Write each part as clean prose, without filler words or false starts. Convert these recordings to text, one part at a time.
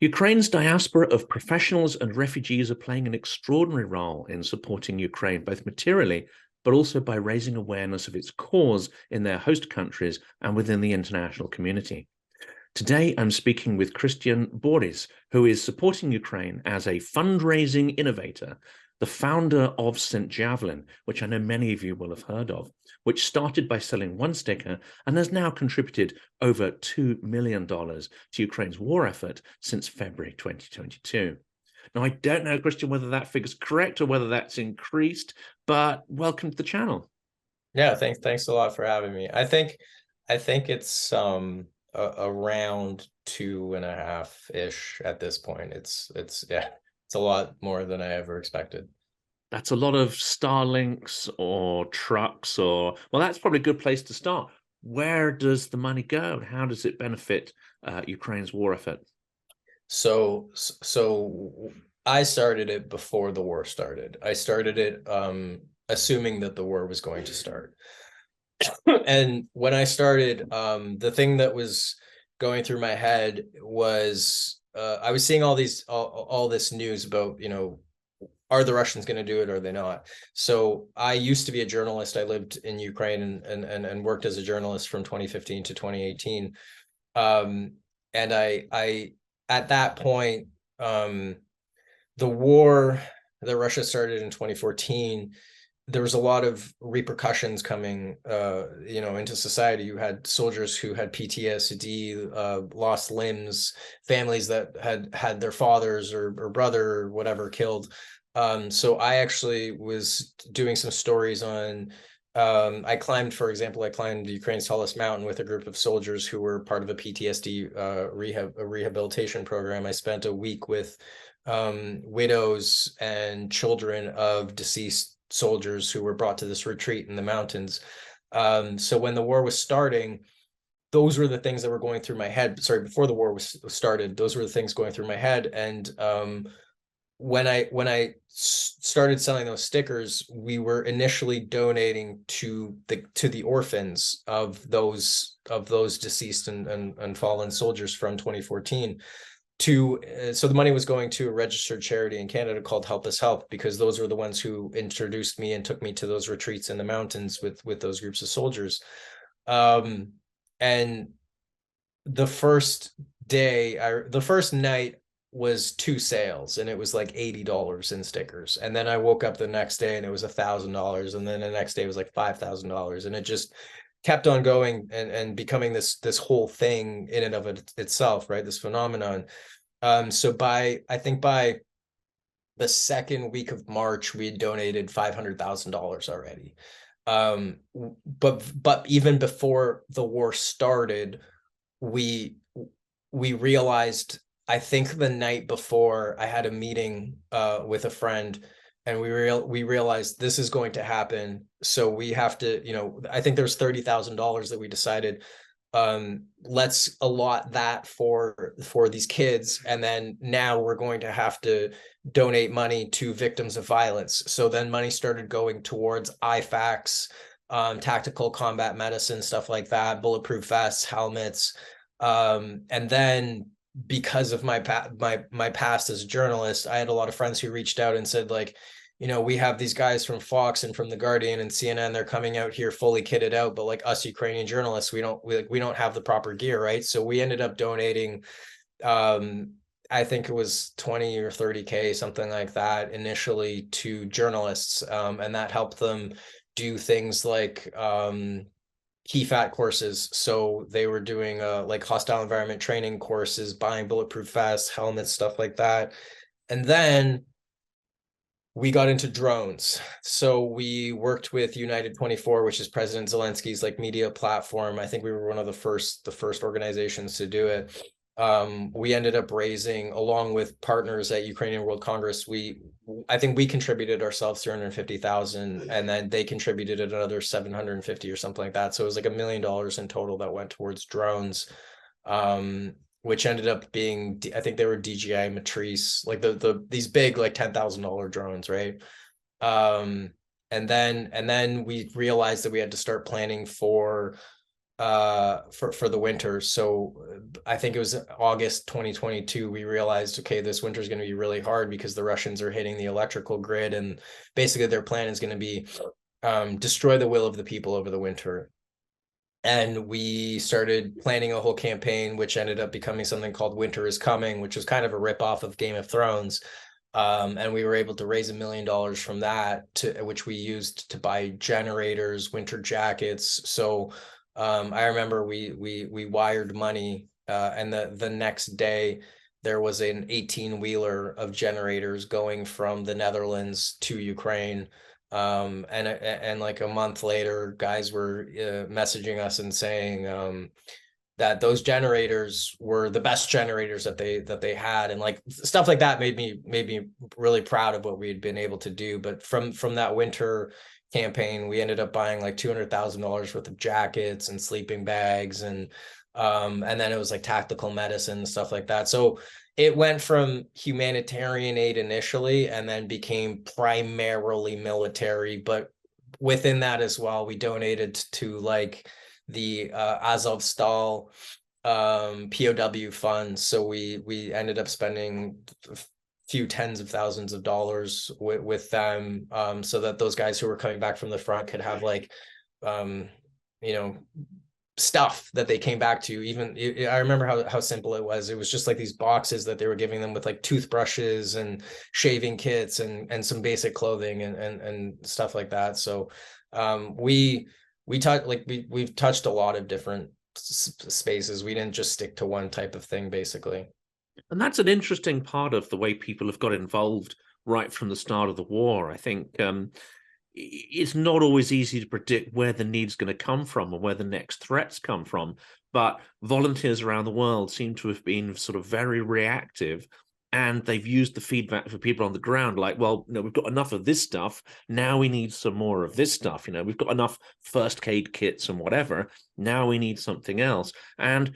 Ukraine's diaspora of professionals and refugees are playing an extraordinary role in supporting Ukraine, both materially, but also by raising awareness of its cause in their host countries and within the international community. Today, I'm speaking with Christian Borys, who is supporting Ukraine as a fundraising innovator, the founder of Saint Javelin, which I know many of you will have heard of, which started by selling one sticker and has now contributed over $2 million to Ukraine's war effort since February 2022. Now, I don't know, Christian, whether that figure's correct or whether that's increased, but welcome to the channel. Yeah, thanks a lot for having me. I think it's around 2.5-ish at this point. It's yeah, it's a lot more than I ever expected. That's a lot of Starlinks or trucks well, that's probably a good place to start. Where does the money go? How does it benefit Ukraine's war effort? So I started it before the war started. I started it assuming that the war was going to start. And when I started, the thing that was going through my head was I was seeing all this news about, are the Russians going to do it or are they not? So I used to be a journalist. I lived in Ukraine and worked as a journalist from 2015 to 2018. And I at that point, the war that Russia started in 2014, there was a lot of repercussions coming, into society. You had soldiers who had PTSD, lost limbs, families that had their fathers or brother or whatever killed. So I actually was doing some stories on. For example, I climbed Ukraine's tallest mountain with a group of soldiers who were part of a PTSD rehabilitation program. I spent a week with widows and children of deceased soldiers who were brought to this retreat in the mountains. So when the war was starting, those were the things that were going through my head. Sorry, before the war was started, those were the things going through my head. And when I started selling those stickers, we were initially donating to the orphans of those deceased and fallen soldiers from 2014. So the money was going to a registered charity in Canada called Help Us Help, because those were the ones who introduced me and took me to those retreats in the mountains with those groups of soldiers. And the first night was 2 sales, and it was like $80 in stickers. And then I woke up the next day and it was $1,000, and then the next day it was like $5,000, and it just kept on going and becoming this whole thing in and of itself, right? This phenomenon. So by the second week of March, we had donated $500,000 already. But even before the war started, we realized, I think the night before, I had a meeting with a friend, and we realized this is going to happen. So we have to, I think there's $30,000 that we decided, let's allot that for these kids. And then now we're going to have to donate money to victims of violence. So then money started going towards IFACs, tactical combat medicine, stuff like that, bulletproof vests, helmets. And then, because of my past as a journalist, I had a lot of friends who reached out and said, like, we have these guys from Fox and from The Guardian and CNN, they're coming out here fully kitted out, but like us Ukrainian journalists, we don't have the proper gear, right? So we ended up donating, I think it was 20 or 30K, something like that, initially to journalists, and that helped them do things like key fat courses. So they were doing like hostile environment training courses, buying bulletproof vests, helmets, stuff like that. And then we got into drones. So we worked with United 24, which is President Zelensky's like media platform. I think we were one of the first organizations to do it. We ended up raising, along with partners at Ukrainian World Congress, I think we contributed ourselves 350,000, and then they contributed another 750 or something like that. So it was like $1 million in total that went towards drones, which ended up being, I think they were DJI Matrice, like these big like $10,000 drones, right? And then we realized that we had to start planning for for the winter. So I think it was August 2022, we realized, okay, this winter is going to be really hard because the Russians are hitting the electrical grid, and basically their plan is going to be destroy the will of the people over the winter. And we started planning a whole campaign, which ended up becoming something called Winter is Coming, which was kind of a ripoff of Game of Thrones. And we were able to raise $1 million from that, which we used to buy generators, winter jackets. So I remember we wired money, and the next day there was an 18-wheeler of generators going from the Netherlands to Ukraine. And like a month later, guys were messaging us and saying that those generators were the best generators that they had, and like stuff like that made me really proud of what we had been able to do. But from that winter campaign, we ended up buying like $200,000 worth of jackets and sleeping bags, and then it was like tactical medicine and stuff like that. So it went from humanitarian aid initially and then became primarily military. But within that as well, we donated to like the Azovstal POW funds. So we ended up spending a few tens of thousands of dollars with them, so that those guys who were coming back from the front could have like, you know, stuff that they came back to. Even I remember how simple it was. It was just like these boxes that they were giving them with like toothbrushes and shaving kits and some basic clothing and stuff like that. So we've touched a lot of different spaces. We didn't just stick to one type of thing, basically. And that's an interesting part of the way people have got involved right from the start of the war. I think it's not always easy to predict where the need's going to come from or where the next threats come from. But volunteers around the world seem to have been sort of very reactive, and they've used the feedback for people on the ground, like, well, we've got enough of this stuff. Now we need some more of this stuff. We've got enough first aid kits and whatever. Now we need something else. And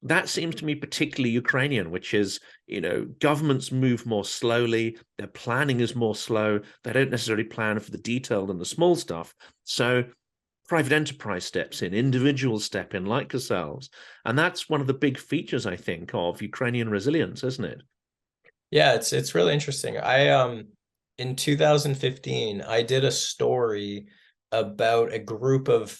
that seems to me particularly Ukrainian, which is, governments move more slowly. Their planning is more slow. They don't necessarily plan for the detailed and the small stuff. So private enterprise steps in, individuals step in like yourselves. And that's one of the big features, I think, of Ukrainian resilience, isn't it? Yeah, it's really interesting. I in 2015, I did a story about a group of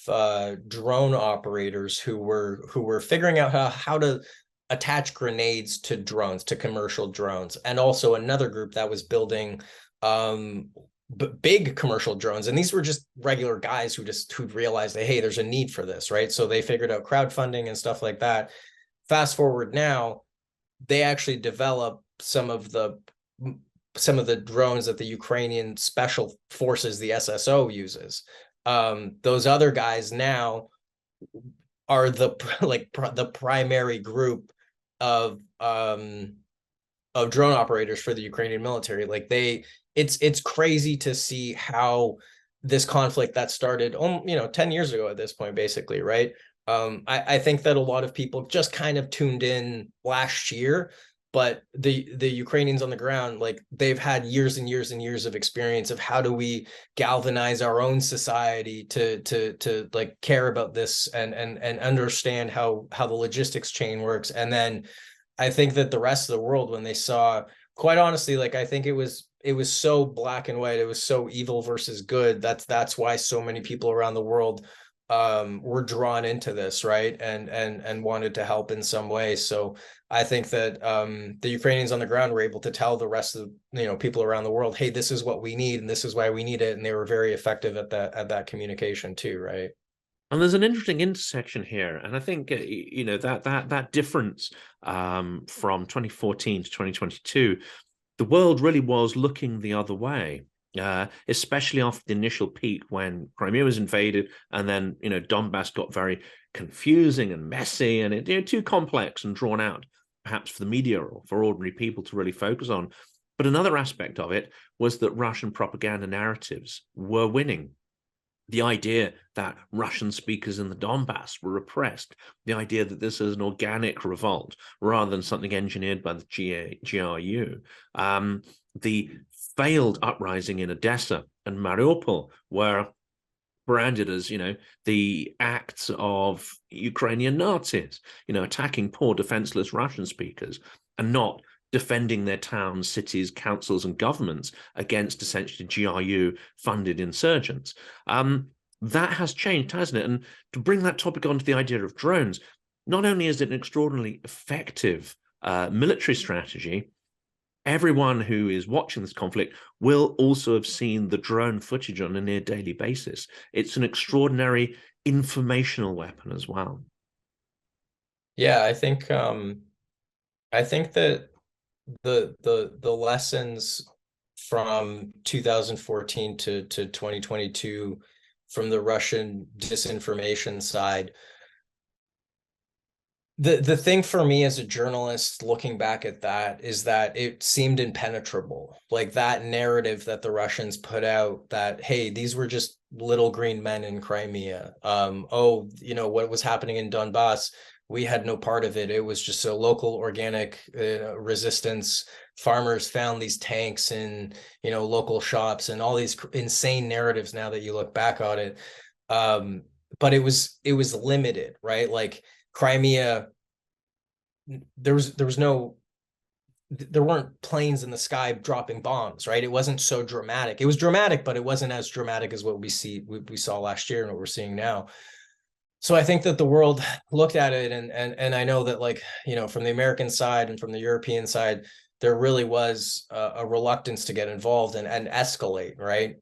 drone operators who were figuring out how to attach grenades to drones, to commercial drones, and also another group that was building big commercial drones. And these were just regular guys who'd realized that, hey, there's a need for this, right? So they figured out crowdfunding and stuff like that. Fast forward now, they actually develop some of the drones that the Ukrainian special forces, the SSO, uses. Those other guys now are the primary group of drone operators for the Ukrainian military. Like it's crazy to see how this conflict that started 10 years ago at this point, basically, right? I think that a lot of people just kind of tuned in last year, but the Ukrainians on the ground, like, they've had years and years and years of experience of how do we galvanize our own society to like care about this and understand how the logistics chain works. And then I think that the rest of the world, when they saw, quite honestly, like, I think it was so black and white, it was so evil versus good. That's why so many people around the world were drawn into this, right? And wanted to help in some way. So I think that the Ukrainians on the ground were able to tell the rest of people around the world, hey, this is what we need and this is why we need it. And they were very effective at that communication too, right? And there's an interesting intersection here, and I think that difference from 2014 to 2022, the world really was looking the other way. Especially after the initial peak when Crimea was invaded, and then Donbass got very confusing and messy, and it too complex and drawn out, perhaps for the media or for ordinary people to really focus on. But another aspect of it was that Russian propaganda narratives were winning. The idea that Russian speakers in the Donbass were repressed, the idea that this is an organic revolt rather than something engineered by the GRU, the failed uprising in Odessa and Mariupol, where branded as, the acts of Ukrainian Nazis, attacking poor defenseless Russian speakers and not defending their towns, cities, councils, and governments against essentially GRU funded insurgents. That has changed, hasn't it? And to bring that topic onto the idea of drones, not only is it an extraordinarily effective military strategy, everyone who is watching this conflict will also have seen the drone footage on a near daily basis. It's an extraordinary informational weapon as well. Yeah, I think that the lessons from 2014 to 2022 from the Russian disinformation side, the thing for me as a journalist looking back at that is that it seemed impenetrable. Like that narrative that the Russians put out that, hey, these were just little green men in Crimea. What was happening in Donbass, we had no part of it. It was just a local organic resistance. Farmers found these tanks in, local shops, and all these insane narratives now that you look back on it. But it was limited, right? Like Crimea, there weren't planes in the sky dropping bombs, right? It wasn't so dramatic. It was dramatic, but it wasn't as dramatic as what we saw last year and what we're seeing now. So I think that the world looked at it, and I know that, like, from the American side and from the European side, there really was a reluctance to get involved and escalate, right?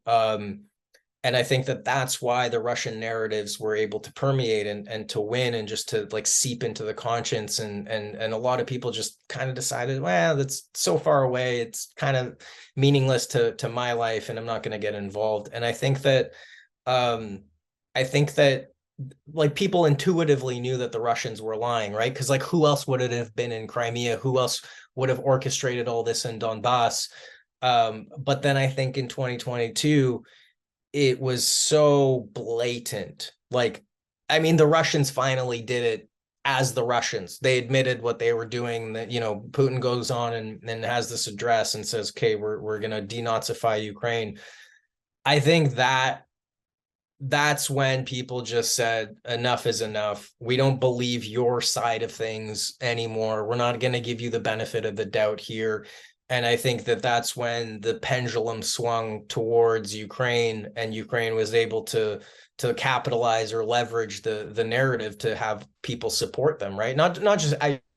And I think that that's why the Russian narratives were able to permeate and to win, and just to like seep into the conscience. And a lot of people just kind of decided, well, that's so far away. It's kind of meaningless to my life, and I'm not going to get involved. And I think that like people intuitively knew that the Russians were lying, right? Because like who else would it have been in Crimea? Who else would have orchestrated all this in Donbass? But then I think in 2022, it was so blatant. Like, I mean, the Russians finally did it as the Russians. They admitted what they were doing. That, Putin goes on and has this address and says, okay, we're going to denazify Ukraine. I think that's when people just said, enough is enough. We don't believe your side of things anymore. We're not going to give you the benefit of the doubt here. And I think that that's when the pendulum swung towards Ukraine, and Ukraine was able to capitalize or leverage the narrative to have people support them, right? Not just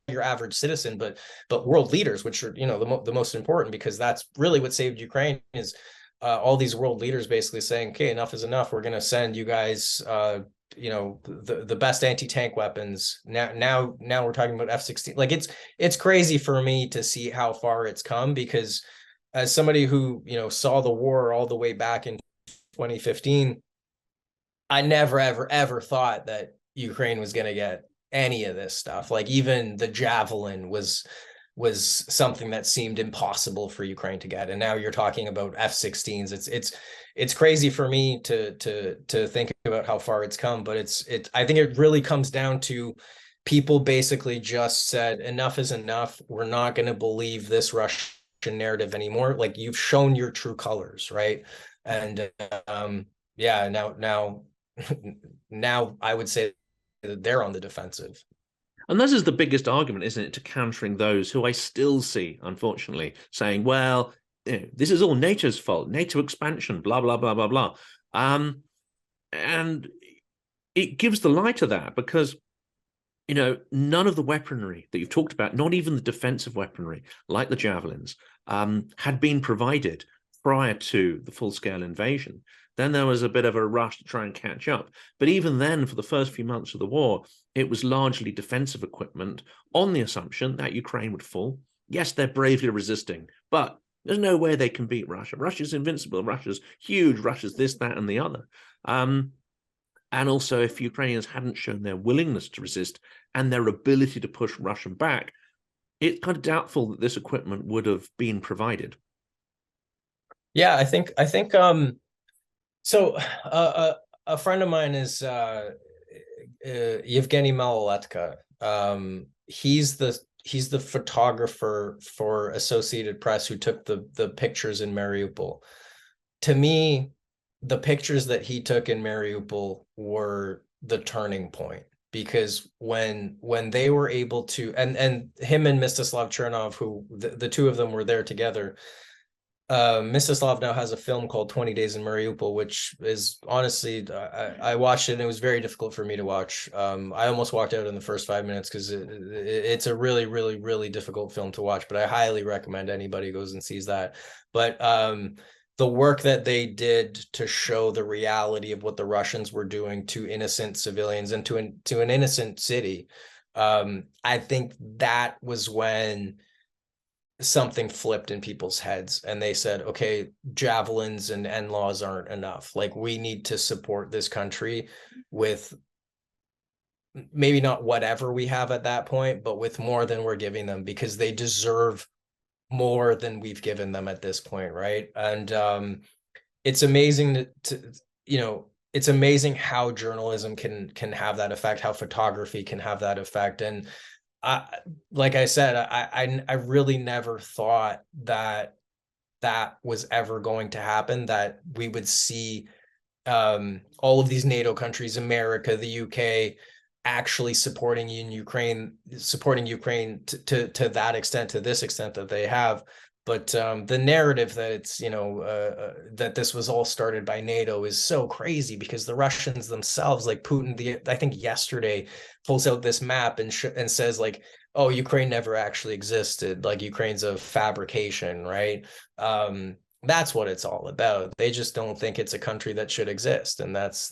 your average citizen, but world leaders, which are the most important, because that's really what saved Ukraine, is all these world leaders basically saying, okay, enough is enough. We're going to send you guys the best anti-tank weapons. Now we're talking about F-16. Like it's crazy for me to see how far it's come, because as somebody who saw the war all the way back in 2015, I never ever thought that Ukraine was going to get any of this stuff. Like even the Javelin was something that seemed impossible for Ukraine to get, and now you're talking about F-16s. It's crazy for me to think about how far it's come, but I think it really comes down to people basically just said, enough is enough. We're not going to believe this Russian narrative anymore. Like, you've shown your true colors, right? And yeah, now I would say that they're on the defensive. And this is the biggest argument, isn't it, to countering those who I still see, unfortunately, saying, well, this is all NATO's fault, NATO expansion, blah, blah, blah, blah, blah. And it gives the lie to that, because, none of the weaponry that you've talked about, not even the defensive weaponry, like the Javelins, had been provided prior to the full-scale invasion. Then there was a bit of a rush to try and catch up. But even then, for the first few months of the war, it was largely defensive equipment on the assumption that Ukraine would fall. Yes, they're bravely resisting, but there's no way they can beat Russia. Russia's invincible. Russia's huge. Russia's this, that, and the other. And also, if Ukrainians hadn't shown their willingness to resist and their ability to push Russia back, it's kind of doubtful that this equipment would have been provided. Yeah, I think so. A friend of mine is Yevgeny Maloletka. He's the photographer for Associated Press who took the pictures in Mariupol. To me, the pictures that he took in Mariupol were the turning point, because when they were able to, and him and Mstislav Chernov, who the two of them were there together. Mstislav now has a film called 20 Days in Mariupol, which is honestly, I watched it and it was very difficult for me to watch. I almost walked out in the first 5 minutes because it's a really, really, really difficult film to watch, but I highly recommend anybody goes and sees that. But the work that they did to show the reality of what the Russians were doing to innocent civilians and to an innocent city, I think that was when something flipped in people's heads and they said, okay, javelins and NLAWs aren't enough. Like, we need to support this country with maybe not whatever we have at that point, but with more than we're giving them, because they deserve more than we've given them at this point, right? And it's amazing to it's amazing how journalism can have that effect, how photography can have that effect. And like I said, I really never thought that that was ever going to happen, that we would see all of these NATO countries, America, the UK, actually supporting Ukraine to that extent, to this extent that they have. But the narrative that it's, that this was all started by NATO is so crazy, because the Russians themselves, like Putin, I think yesterday, pulls out this map and says, like, oh, Ukraine never actually existed. Like, Ukraine's a fabrication, right? That's what it's all about. They just don't think it's a country that should exist, and that's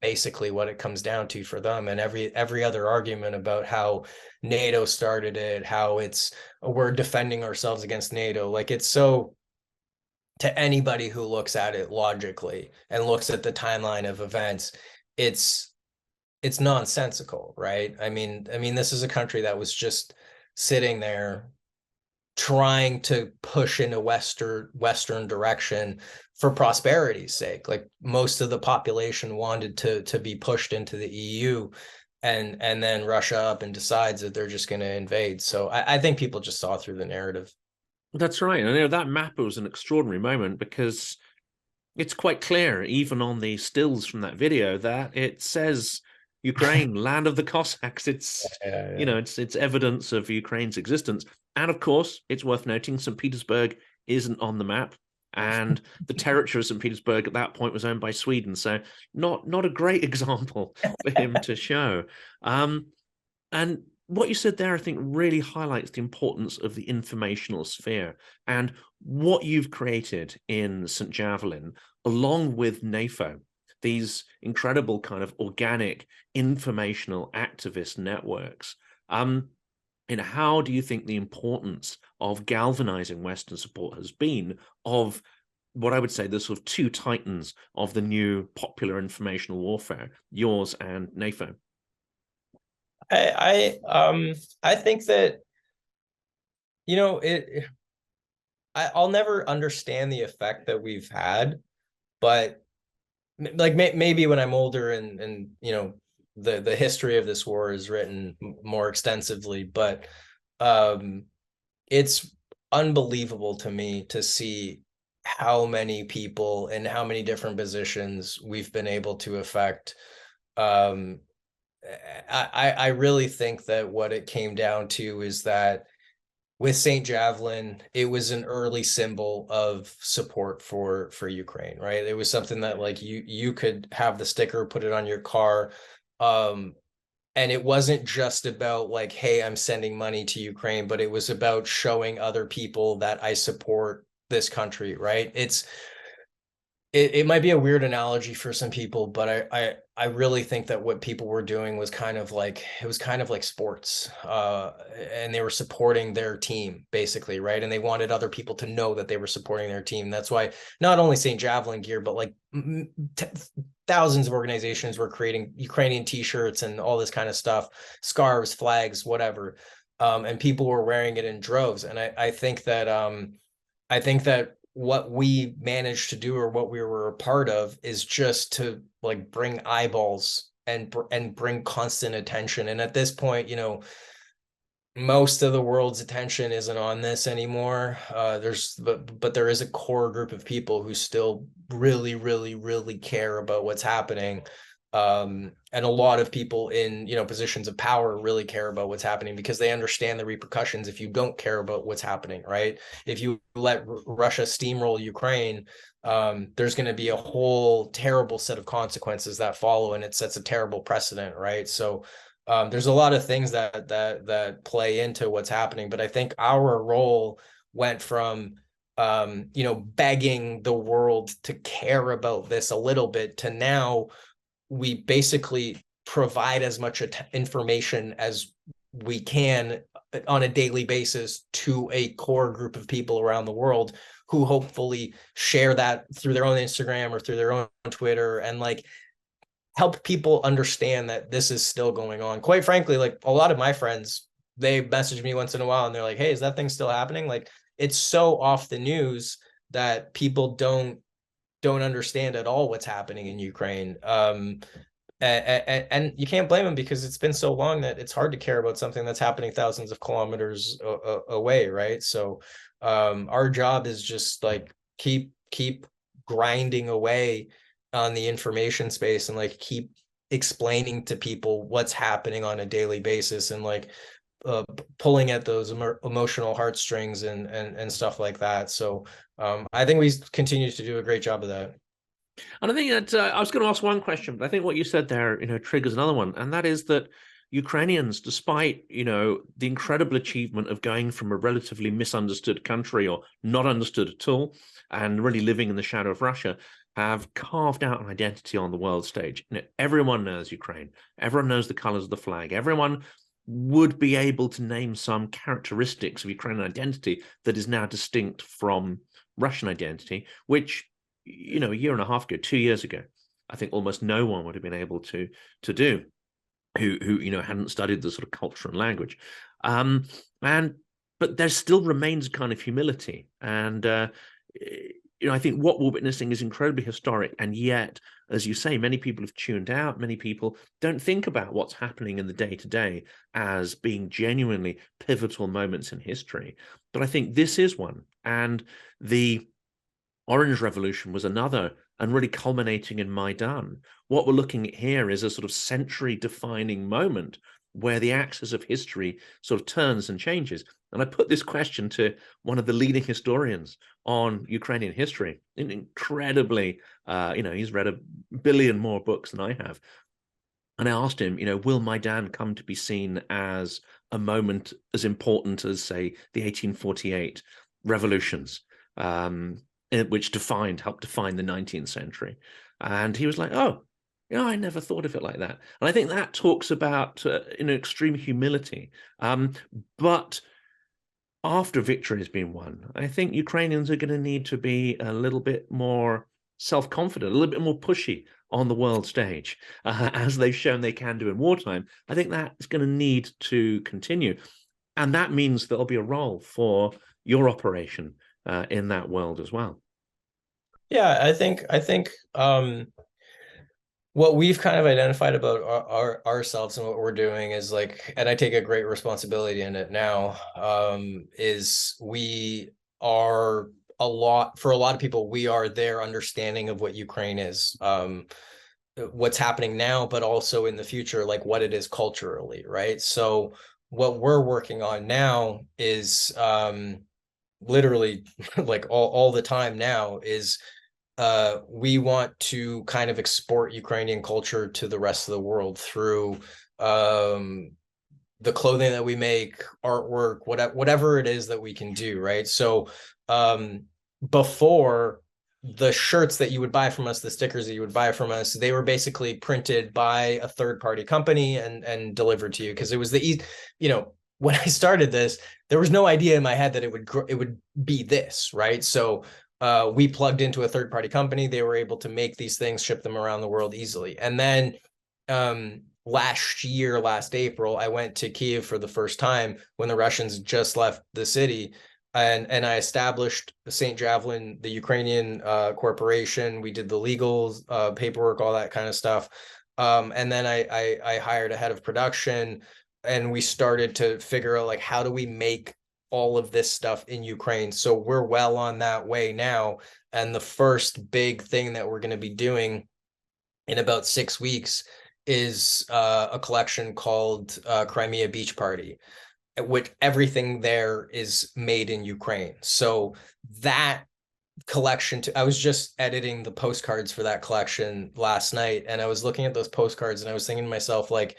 basically what it comes down to for them. And every other argument about how NATO started it, how we're defending ourselves against NATO, like, it's so, to anybody who looks at it logically and looks at the timeline of events, it's nonsensical, right? I mean, this is a country that was just sitting there trying to push in a Western direction for prosperity's sake. Like, most of the population wanted to be pushed into the EU, and then Russia up and decides that they're just going to invade. So I think people just saw through the narrative. That's right. And that map was an extraordinary moment, because it's quite clear, even on the stills from that video, that it says Ukraine, land of the Cossacks. It's it's evidence of Ukraine's existence. And of course, it's worth noting St. Petersburg isn't on the map, and the territory of St. Petersburg at that point was owned by Sweden. So not a great example for him to show. And what you said there, I think, really highlights the importance of the informational sphere, and what you've created in Saint Javelin, along with NAFO, these incredible kind of organic informational activist networks. How do you think the importance of galvanizing Western support has been of what I would say the sort of two titans of the new popular informational warfare, yours and NAFO? I think that, I'll never understand the effect that we've had, but like maybe when I'm older and the history of this war is written more extensively, but it's unbelievable to me to see how many people in how many different positions we've been able to affect. I really think that what it came down to is that with Saint Javelin, it was an early symbol of support for Ukraine, right? It was something that, like, you could have the sticker, put it on your car, and it wasn't just about, like, hey, I'm sending money to Ukraine, but it was about showing other people that I support this country, right? It might be a weird analogy for some people, but I really think that what people were doing was kind of like sports, and they were supporting their team, basically, right? And they wanted other people to know that they were supporting their team. That's why not only Saint Javelin gear, but like thousands of organizations were creating Ukrainian t-shirts and all this kind of stuff, scarves, flags, whatever, and people were wearing it in droves. And I think that what we managed to do, or what we were a part of, is just to, like, bring eyeballs and bring constant attention. And at this point, most of the world's attention isn't on this anymore. But there is a core group of people who still really, really, really care about what's happening. And a lot of people in, positions of power really care about what's happening because they understand the repercussions if you don't care about what's happening, right? If you let Russia steamroll Ukraine, there's going to be a whole terrible set of consequences that follow, and it sets a terrible precedent, right? So there's a lot of things that play into what's happening, but I think our role went from begging the world to care about this a little bit to now we basically provide as much information as we can on a daily basis to a core group of people around the world who hopefully share that through their own Instagram or through their own Twitter, and like help people understand that this is still going on. Quite frankly, like a lot of my friends, they message me once in a while and they're like, hey, is that thing still happening? Like it's so off the news that people don't understand at all what's happening in Ukraine. And you can't blame them because it's been so long that it's hard to care about something that's happening thousands of kilometers away, right? So our job is just like keep grinding away on the information space and like keep explaining to people what's happening on a daily basis, and like pulling at those emotional heartstrings and stuff like that. So I think we continue to do a great job of that. And I think that I was going to ask one question, but I think what you said there, triggers another one, and that is that Ukrainians, despite the incredible achievement of going from a relatively misunderstood country or not understood at all, and really living in the shadow of Russia, have carved out an identity on the world stage. Everyone knows Ukraine. Everyone knows the colors of the flag. Everyone would be able to name some characteristics of Ukrainian identity that is now distinct from Russian identity, which a year and a half ago, 2 years ago, I think almost no one would have been able to do who hadn't studied the sort of culture and language. But there still remains a kind of humility. And I think what we're witnessing is incredibly historic. And yet, as you say, many people have tuned out. Many people don't think about what's happening in the day-to-day as being genuinely pivotal moments in history. But I think this is one. And the Orange Revolution was another, and really culminating in Maidan. What we're looking at here is a sort of century-defining moment where the axis of history sort of turns and changes. And I put this question to one of the leading historians on Ukrainian history, incredibly, he's read 1 billion more books than I have. And I asked him, will Maidan come to be seen as a moment as important as, say, the 1848 revolutions? Which helped define the 19th century. And he was like, oh, I never thought of it like that. And I think that talks about extreme humility. But after victory has been won, I think Ukrainians are going to need to be a little bit more self-confident, a little bit more pushy on the world stage, as they've shown they can do in wartime. I think that is going to need to continue. And that means there'll be a role for your operation in that world as well. Yeah, I think what we've kind of identified about ourselves and what we're doing is like, and I take a great responsibility in it now, is we are for a lot of people, we are their understanding of what Ukraine is, what's happening now, but also in the future, like what it is culturally, right? So what we're working on now is literally like all the time now is we want to kind of export Ukrainian culture to the rest of the world through the clothing that we make, artwork, whatever it is that we can do, right? So before, the shirts that you would buy from us, the stickers that you would buy from us, they were basically printed by a third-party company and delivered to you, because it was the when I started this, there was no idea in my head that it would be this, right? So we plugged into a third-party company. They were able to make these things, ship them around the world easily. And then last April, I went to Kiev for the first time when the Russians just left the city. And I established Saint Javelin, the Ukrainian corporation. We did the legal paperwork, all that kind of stuff. And then I hired a head of production. we started to figure out like, how do we make all of this stuff in Ukraine? So we're well on that way now. And the first big thing that we're going to be doing in about 6 weeks is a collection called Crimea Beach Party, which everything there is made in Ukraine. So that collection, I was just editing the postcards for that collection last night, and I was looking at those postcards and I was thinking to myself, like,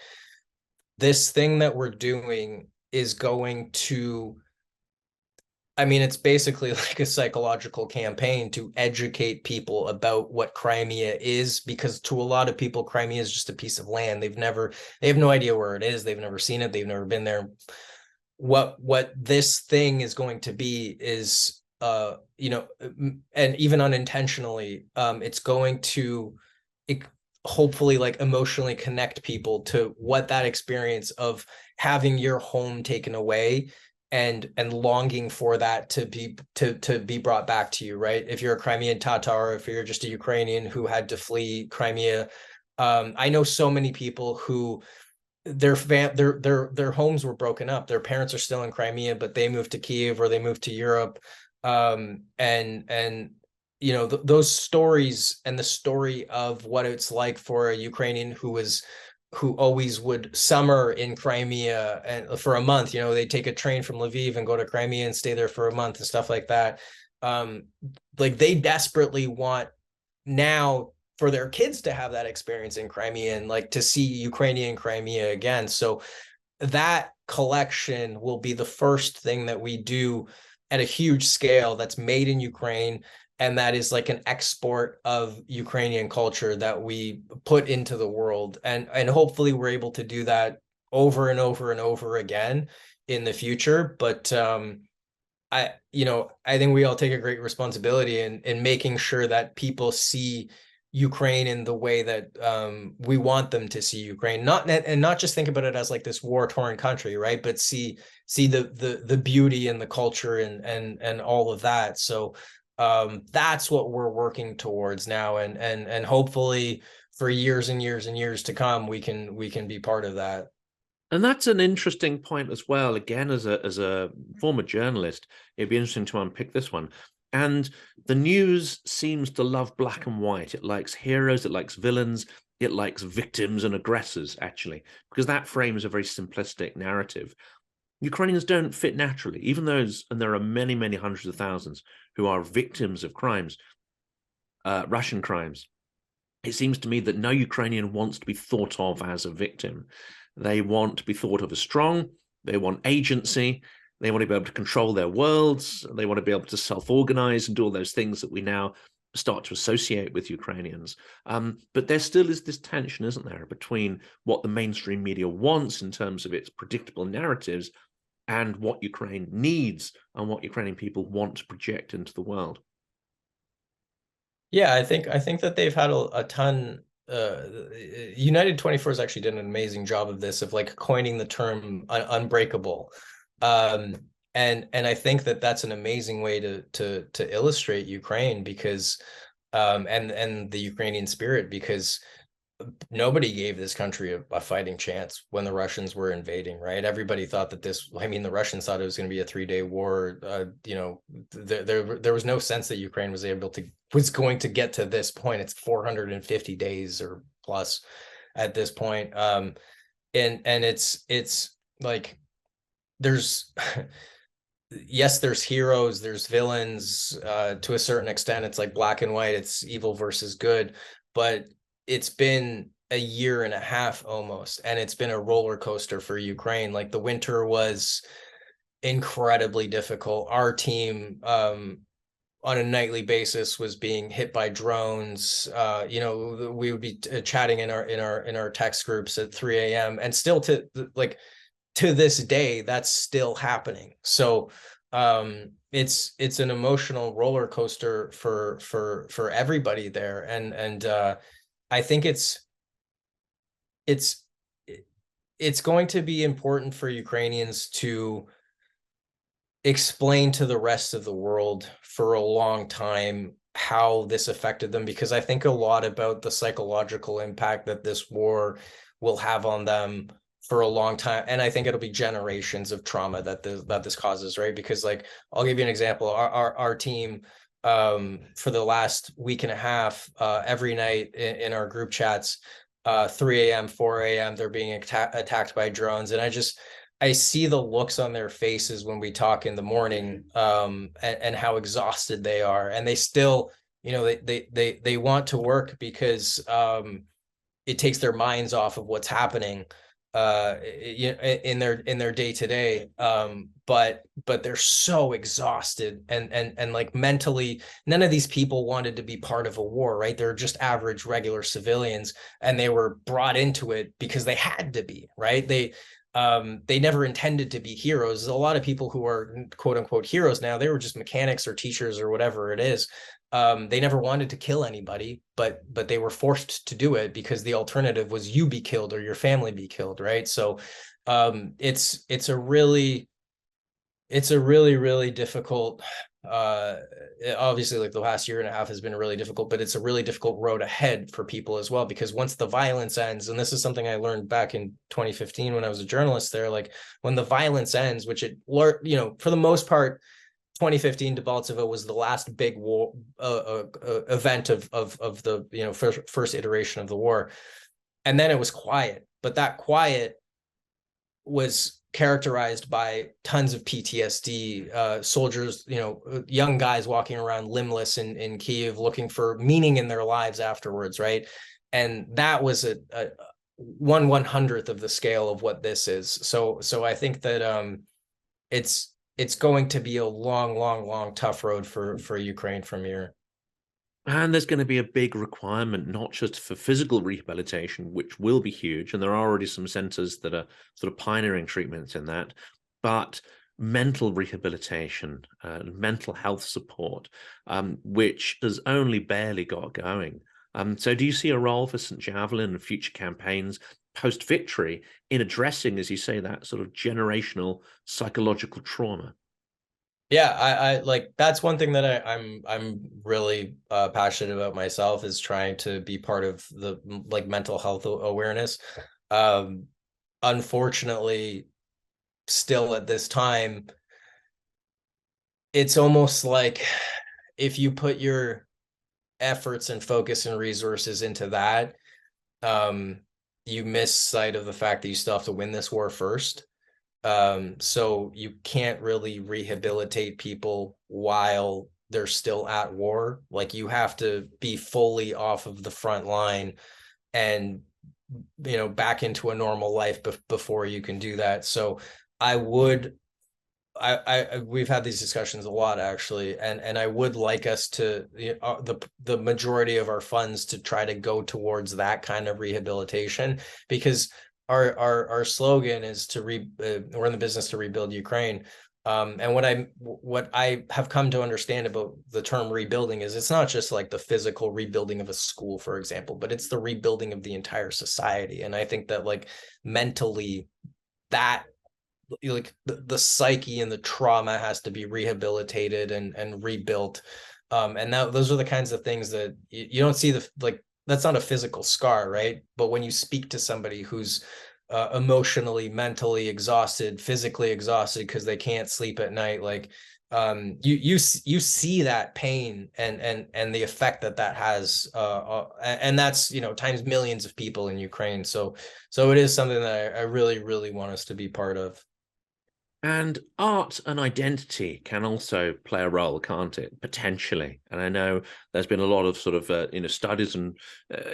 this thing that we're doing is going to, I mean, it's basically like a psychological campaign to educate people about what Crimea is, because to a lot of people, Crimea is just a piece of land. They have no idea where it is. They've never seen it. They've never been there. What this thing is going to be is, you know, and even unintentionally, it's going to hopefully like emotionally connect people to what that experience of having your home taken away and longing for that to be brought back to you, right? If you're a Crimean Tatar, if you're just a Ukrainian who had to flee Crimea, I know so many people who their homes were broken up. Their parents are still in Crimea, but they moved to Kiev or they moved to Europe. And you know, those stories and the story of what it's like for a Ukrainian who always would summer in Crimea and for a month, you know, they take a train from Lviv and go to Crimea and stay there for a month and stuff like that. Like they desperately want now for their kids to have that experience in Crimea and like to see Ukrainian Crimea again. So that collection will be the first thing that we do at a huge scale that's made in Ukraine, and that is like an export of Ukrainian culture that we put into the world. And hopefully we're able to do that over and over and over again in the future. But I think we all take a great responsibility in making sure that people see Ukraine in the way that we want them to see Ukraine, not just think about it as like this war-torn country, right? But see the beauty and the culture and all of that. So that's what we're working towards now, and hopefully for years and years and years to come, we can be part of that. And that's an interesting point as well. Again, as a former journalist, it'd be interesting to unpick this one. And the news seems to love black and white. It likes heroes, it likes villains, it likes victims and aggressors, actually, because that frames a very simplistic narrative. Ukrainians don't fit naturally, even those, and there are many, many hundreds of thousands who are victims of crimes, Russian crimes. It seems to me that no Ukrainian wants to be thought of as a victim. They want to be thought of as strong. They want agency. They want to be able to control their worlds. They want to be able to self-organize and do all those things that we now start to associate with Ukrainians. But there still is this tension, isn't there, between what the mainstream media wants in terms of its predictable narratives and what Ukraine needs and what Ukrainian people want to project into the world. Yeah, I think that they've had a ton. United 24 has actually done an amazing job of this, of like coining the term unbreakable. And I think that that's an amazing way to illustrate Ukraine, because and the Ukrainian spirit, because nobody gave this country a fighting chance when the Russians were invading, right? Everybody thought that the Russians thought it was going to be a 3-day war. There was no sense that Ukraine was going to get to this point. It's 450 days or plus at this point. And it's like, there's yes, there's heroes, there's villains, to a certain extent. It's like black and white, it's evil versus good, but it's been a year and a half almost, and it's been a roller coaster for Ukraine. Like the winter was incredibly difficult. Our team on a nightly basis was being hit by drones. We would be chatting in our text groups at 3 a.m. and still to this day that's still happening. So it's an emotional roller coaster for everybody there, and I think it's going to be important for Ukrainians to explain to the rest of the world for a long time how this affected them, because I think a lot about the psychological impact that this war will have on them for a long time, and I think it'll be generations of trauma that this causes, right? Because like, I'll give you an example. Our team, for the last week and a half, every night in our group chats, 3 a.m., 4 a.m., they're being attacked by drones, and I see the looks on their faces when we talk in the morning, and how exhausted they are, and they still, they want to work because it takes their minds off of what's happening in their day to day, but they're so exhausted, and like mentally, none of these people wanted to be part of a war, right? They're just average regular civilians, and they were brought into it because they had to be, right? They never intended to be heroes. A lot of people who are quote unquote heroes now, they were just mechanics or teachers or whatever it is. They never wanted to kill anybody, but they were forced to do it because the alternative was you be killed or your family be killed, right? So it's a really really difficult, obviously, like the last year and a half has been really difficult, but it's a really difficult road ahead for people as well, because once the violence ends, and this is something I learned back in 2015 when I was a journalist there, like when the violence ends, which it, for the most part, 2015 Debaltseve was the last big war event of the first iteration of the war, and then it was quiet. But that quiet was characterized by tons of PTSD, soldiers, young guys walking around limbless in Kiev, looking for meaning in their lives afterwards, right? And that was a 1/100th of the scale of what this is. So I think that it's going to be a long, tough road for Ukraine from here. And there's going to be a big requirement, not just for physical rehabilitation, which will be huge, and there are already some centers that are sort of pioneering treatments in that, but mental rehabilitation, mental health support, which has only barely got going. So do you see a role for Saint Javelin and future campaigns post-victory in addressing, as you say, that sort of generational psychological trauma? Yeah, I like, that's one thing that I'm really passionate about myself, is trying to be part of the like mental health awareness. Um, Unfortunately, still at this time, it's almost like if you put your efforts and focus and resources into that, um, you miss sight of the fact that you still have to win this war first. So you can't really rehabilitate people while they're still at war. Like, you have to be fully off of the front line and, back into a normal life before you can do that. So I would, we've had these discussions a lot, actually, and I would like us to, the majority of our funds to try to go towards that kind of rehabilitation, because our slogan is to we're in the business to rebuild Ukraine. And what I have come to understand about the term rebuilding is, it's not just like the physical rebuilding of a school, for example, but it's the rebuilding of the entire society. And I think that, like, mentally, that, like, the psyche and the trauma has to be rehabilitated and rebuilt. And those are the kinds of things that you don't see, that's not a physical scar, right? But when you speak to somebody who's emotionally, mentally exhausted, physically exhausted because they can't sleep at night, like, you see that pain and the effect that has, and that's, times millions of people in Ukraine. So it is something that I really want us to be part of. And art and identity can also play a role, can't it? Potentially. And I know there's been a lot of sort of studies and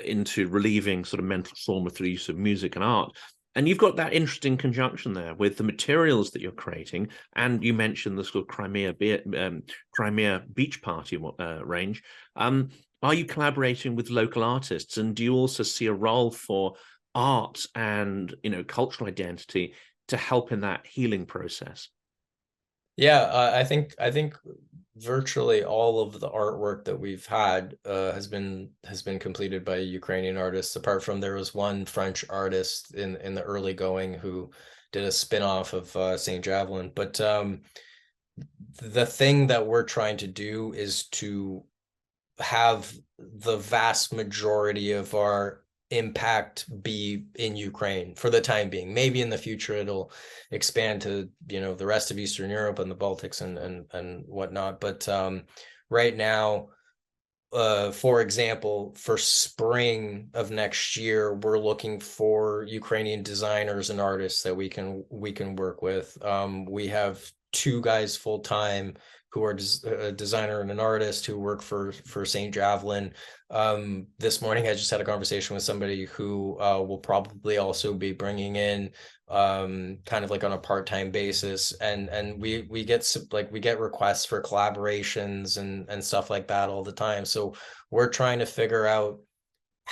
into relieving sort of mental trauma through the use of music and art. And you've got that interesting conjunction there with the materials that you're creating. And you mentioned the sort of Crimea Beach Party range. Are you collaborating with local artists? And do you also see a role for art and cultural identity to help in that healing process? Yeah, I think virtually all of the artwork that we've had has been completed by Ukrainian artists. Apart from, there was one French artist in the early going who did a spin-off of Saint Javelin. But the thing that we're trying to do is to have the vast majority of our impact be in Ukraine for the time being. Maybe in the future it'll expand to, you know, the rest of Eastern Europe and the Baltics and whatnot. But right now, for example, for spring of next year, we're looking for Ukrainian designers and artists that we can work with. We have two guys full time who are a designer and an artist who work for Saint Javelin. This morning, I just had a conversation with somebody who will probably also be bringing in kind of like on a part-time basis, and we get requests for collaborations and stuff like that all the time. So we're trying to figure out,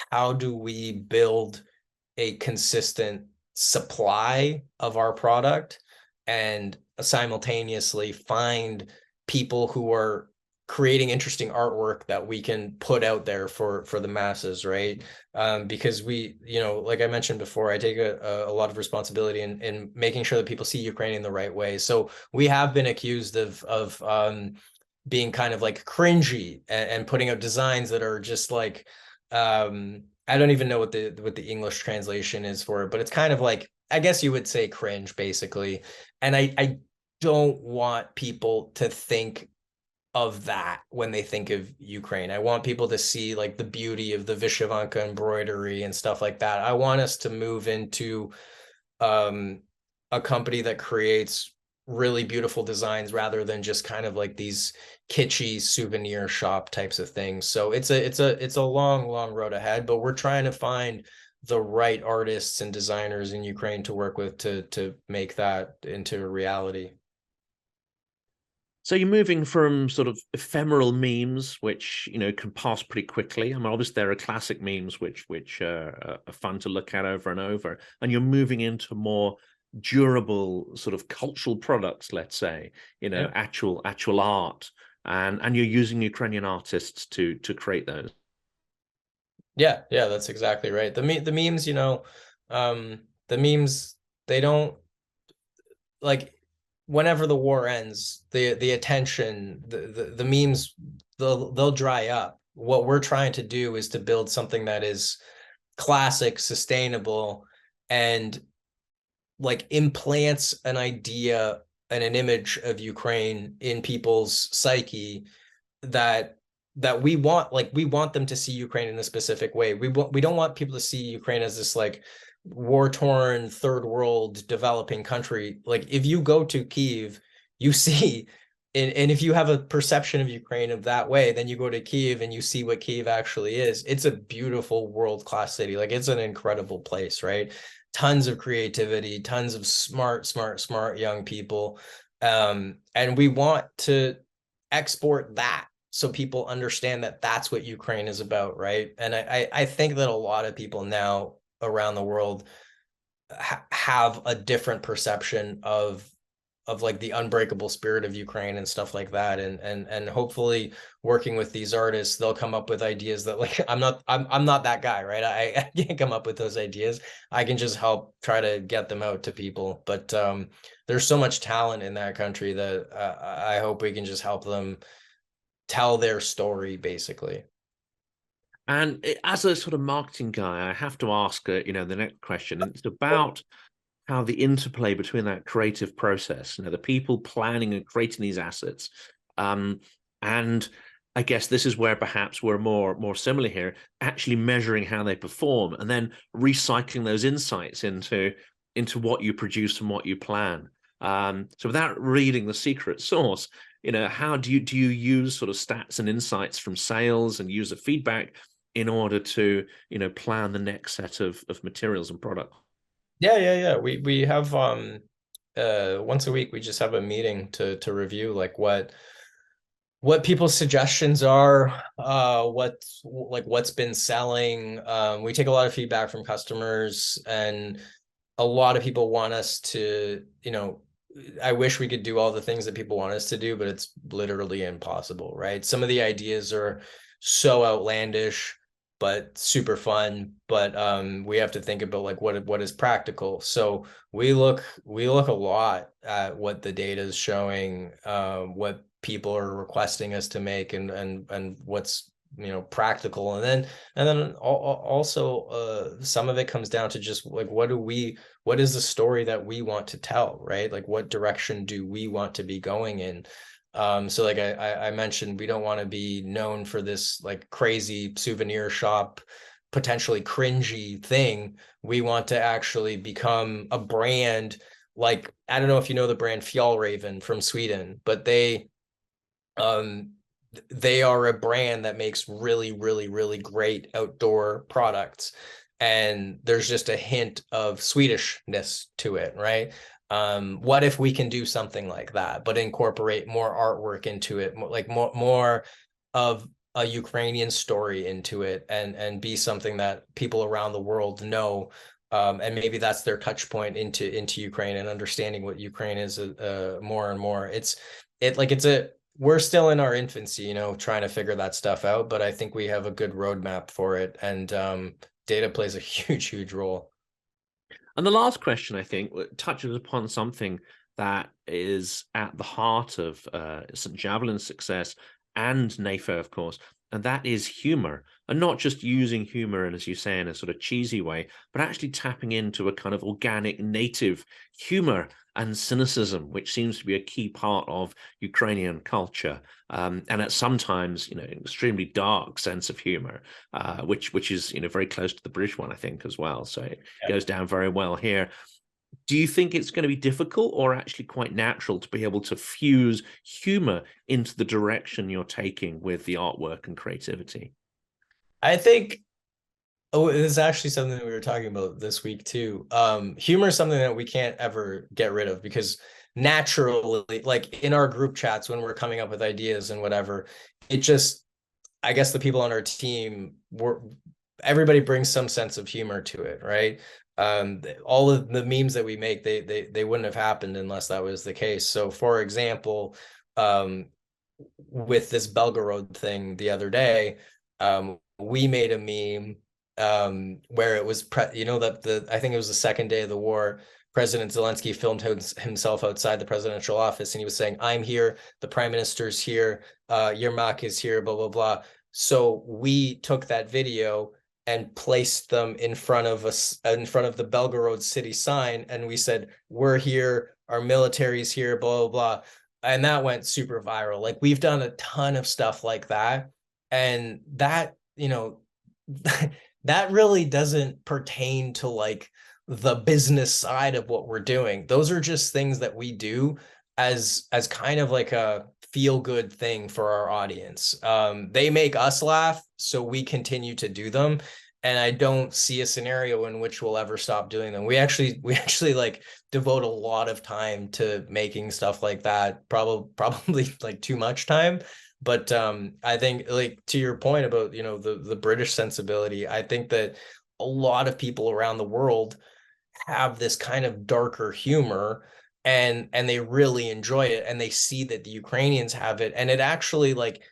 how do we build a consistent supply of our product and simultaneously find people who are creating interesting artwork that we can put out there for the masses, right? Because we, you know, like I mentioned before, I take a lot of responsibility in making sure that people see Ukraine in the right way. So we have been accused of being kind of like cringy and putting out designs that are just like, I don't even know what the English translation is for it, but it's kind of like, I guess you would say cringe, basically. And I don't want people to think of that when they think of Ukraine. I want people to see like the beauty of the Vyshyvanka embroidery and stuff like that. I want us to move into a company that creates really beautiful designs rather than just kind of like these kitschy souvenir shop types of things. So it's a long road ahead, but we're trying to find the right artists and designers in Ukraine to work with to make that into a reality. So you're moving from sort of ephemeral memes, which, you know, can pass pretty quickly. I mean, obviously there are classic memes which are fun to look at over and over, and you're moving into more durable sort of cultural products, let's say, you know, Yeah. actual art, and you're using Ukrainian artists to create those. Yeah, that's exactly right. The memes, you know, the memes, they don't, like, whenever the war ends, the attention, the memes, they'll dry up. What we're trying to do is to build something that is classic, sustainable, and like implants an idea and an image of Ukraine in people's psyche that we want. Like, we want them to see Ukraine in a specific way. We don't want people to see Ukraine as this like war-torn third world developing country. Like, if you go to Kyiv, you see, and if you have a perception of Ukraine of that way, then you go to Kyiv and you see what Kyiv actually is. It's a beautiful world-class city. Like, it's an incredible place, right? Tons of creativity, tons of smart young people. And we want to export that so people understand that that's what Ukraine is about, right? And I think that a lot of people now around the world have a different perception of like the unbreakable spirit of Ukraine and stuff like that. And hopefully working with these artists, they'll come up with ideas that, like, I'm not that guy, right? I can't come up with those ideas. I can just help try to get them out to people. But there's so much talent in that country that I hope we can just help them tell their story, basically. And as a sort of marketing guy, I have to ask, you know, the next question. And it's about how the interplay between that creative process, you know, the people planning and creating these assets, and I guess this is where perhaps we're more similar here, actually measuring how they perform and then recycling those insights into what you produce and what you plan. So without reading the secret sauce, you know, how do you use sort of stats and insights from sales and user feedback in order to, you know, plan the next set of materials and products? Yeah. We have once a week we just have a meeting to review like what people's suggestions are, what's been selling. We take a lot of feedback from customers, and a lot of people want us to, you know, I wish we could do all the things that people want us to do, but it's literally impossible, right? Some of the ideas are so outlandish, but super fun. But we have to think about like what is practical. So we look a lot at what the data is showing, what people are requesting us to make, and practical. And then also some of it comes down to just like, what is the story that we want to tell, right? Like, what direction do we want to be going in? So like I mentioned, we don't want to be known for this like crazy souvenir shop, potentially cringy thing. We want to actually become a brand. Like, I don't know if you know the brand Fjallraven from Sweden, but they are a brand that makes really, really, really great outdoor products. And there's just a hint of Swedishness to it, right? What if we can do something like that, but incorporate more artwork into it, more of a Ukrainian story into it, and be something that people around the world know. And maybe that's their touch point into Ukraine and understanding what Ukraine is more and more. We're still in our infancy, trying to figure that stuff out, but I think we have a good roadmap for it. And data plays a huge, huge role. And the last question, I think, touches upon something that is at the heart of Saint Javelin's success and NAFO, of course, and that is humor. And not just using humor, and as you say, in a sort of cheesy way, but actually tapping into a kind of organic, native humor and cynicism, which seems to be a key part of Ukrainian culture, and at sometimes, extremely dark sense of humor, which is very close to the British one, I think, as well. So it goes down very well here. Do you think it's going to be difficult, or actually quite natural, to be able to fuse humor into the direction you're taking with the artwork and creativity? I think this is actually something that we were talking about this week too. Humor is something that we can't ever get rid of, because naturally, like in our group chats when we're coming up with ideas and whatever, I guess the people on our team everybody brings some sense of humor to it, right? All of the memes that we make, they wouldn't have happened unless that was the case. So for example, with this Belgorod thing the other day, we made a meme where it was I think it was the second day of the war. President Zelensky filmed himself outside the presidential office, and he was saying, "I'm here, the prime minister's here, Yermak is here, blah blah blah." So we took that video and placed them in front of the Belgorod city sign, and we said, "We're here, our military's here, blah blah blah," and that went super viral. Like, we've done a ton of stuff like that, and that that really doesn't pertain to like the business side of what we're doing. Those are just things that we do as kind of like a feel good thing for our audience. They make us laugh, so we continue to do them. And I don't see a scenario in which we'll ever stop doing them. We actually like devote a lot of time to making stuff like that, probably like too much time. But I think, like, to your point about, the British sensibility, I think that a lot of people around the world have this kind of darker humor, and they really enjoy it, and they see that the Ukrainians have it. And it actually, like,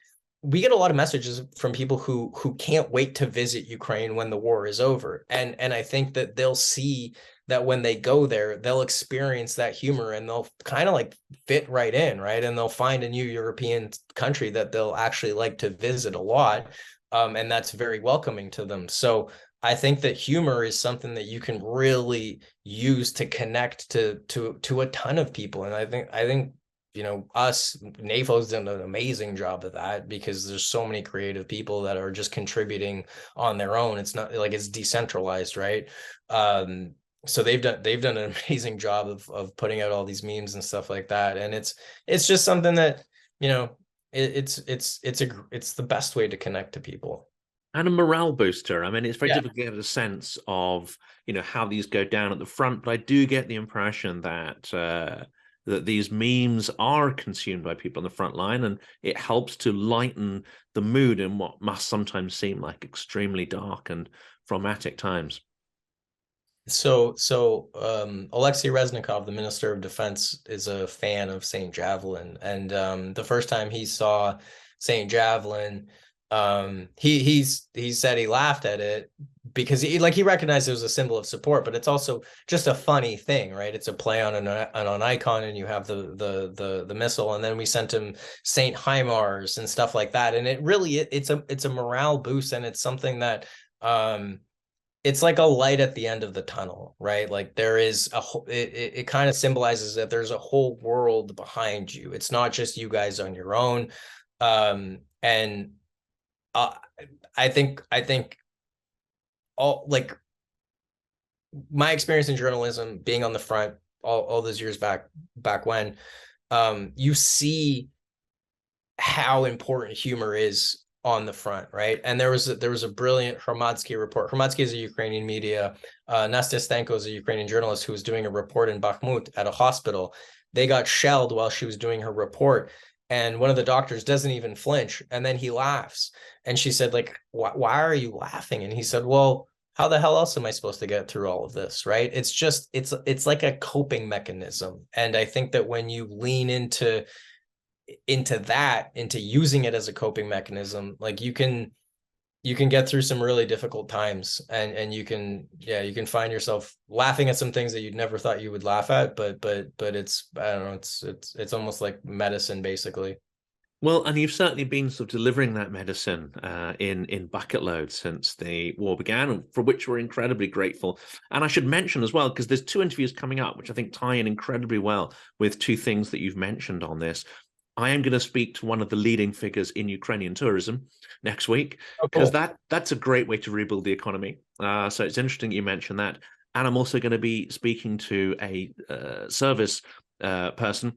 we get a lot of messages from people who can't wait to visit Ukraine when the war is over. And I think that they'll see that when they go there, they'll experience that humor, and they'll kind of like fit right in, right? And they'll find a new European country that they'll actually like to visit a lot. And that's very welcoming to them. So I think that humor is something that you can really use to connect to a ton of people. And I think us, NAFO's done an amazing job of that, because there's so many creative people that are just contributing on their own. It's not like it's decentralized, right? So they've done an amazing job of putting out all these memes and stuff like that. And it's just something that, it's the best way to connect to people. And a morale booster. I mean, it's very Yeah. difficult to get a sense of, how these go down at the front, but I do get the impression that that these memes are consumed by people on the front line, and it helps to lighten the mood in what must sometimes seem like extremely dark and traumatic times. So Alexei Reznikov, the Minister of Defense, is a fan of Saint Javelin, and the first time he saw Saint Javelin, He said he laughed at it because he recognized it was a symbol of support, but it's also just a funny thing, right? It's a play on an icon, and you have the missile, and then we sent him Saint HIMARS and stuff like that, and it's a morale boost, and it's something that it's like a light at the end of the tunnel, right? Like there is it kind of symbolizes that there's a whole world behind you. It's not just you guys on your own. And uh, I think all like my experience in journalism, being on the front all those years back when, you see how important humor is on the front, right? And there was a brilliant Hromadske report. Hromadske is a Ukrainian media. Nastya Stenko is a Ukrainian journalist who was doing a report in Bakhmut at a hospital. They got shelled while she was doing her report, and one of the doctors doesn't even flinch, and then he laughs, and she said, like, why are you laughing? And he said, well, how the hell else am I supposed to get through all of this, right? It's just it's like a coping mechanism. And I think that when you lean into using it as a coping mechanism, like you can get through some really difficult times, and you can find yourself laughing at some things that you'd never thought you would laugh at, but it's, I don't know, it's almost like medicine, basically. Well, and you've certainly been sort of delivering that medicine in bucket loads since the war began, for which we're incredibly grateful. And I should mention as well, because there's two interviews coming up, which I think tie in incredibly well with two things that you've mentioned on this. I am going to speak to one of the leading figures in Ukrainian tourism next week, Oh, because cool. that's a great way to rebuild the economy. So it's interesting you mentioned that. And I'm also going to be speaking to a service person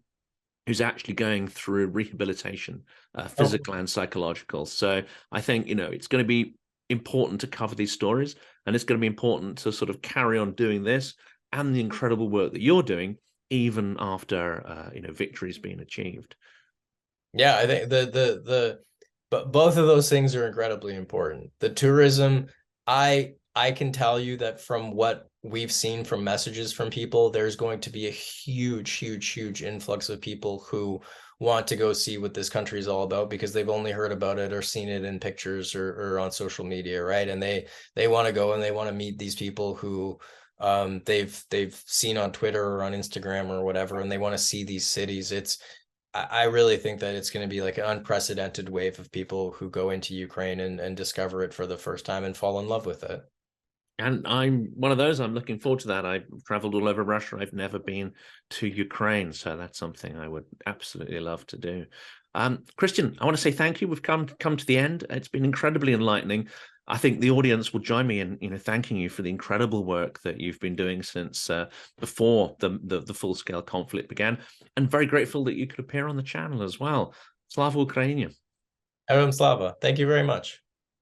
who's actually going through rehabilitation, Oh, physical and psychological. So I think, it's going to be important to cover these stories, and it's going to be important to sort of carry on doing this and the incredible work that you're doing, even after, victory's been achieved. yeah, I think but both of those things are incredibly important. The tourism, I can tell you that from what we've seen from messages from people, there's going to be a huge influx of people who want to go see what this country is all about, because they've only heard about it or seen it in pictures or on social media, right? And they want to go, and they want to meet these people who they've seen on Twitter or on Instagram or whatever, and they want to see these cities. I really think that it's going to be like an unprecedented wave of people who go into Ukraine and discover it for the first time and fall in love with it. And I'm one of those. I'm looking forward to that. I've traveled all over Russia. I've never been to Ukraine, so that's something I would absolutely love to do. Christian, I want to say thank you. We've come to the end. It's been incredibly enlightening. I think the audience will join me in, thanking you for the incredible work that you've been doing since before the full scale conflict began, and very grateful that you could appear on the channel as well. Slava Ukraini. Heroям Slava. Thank you very much.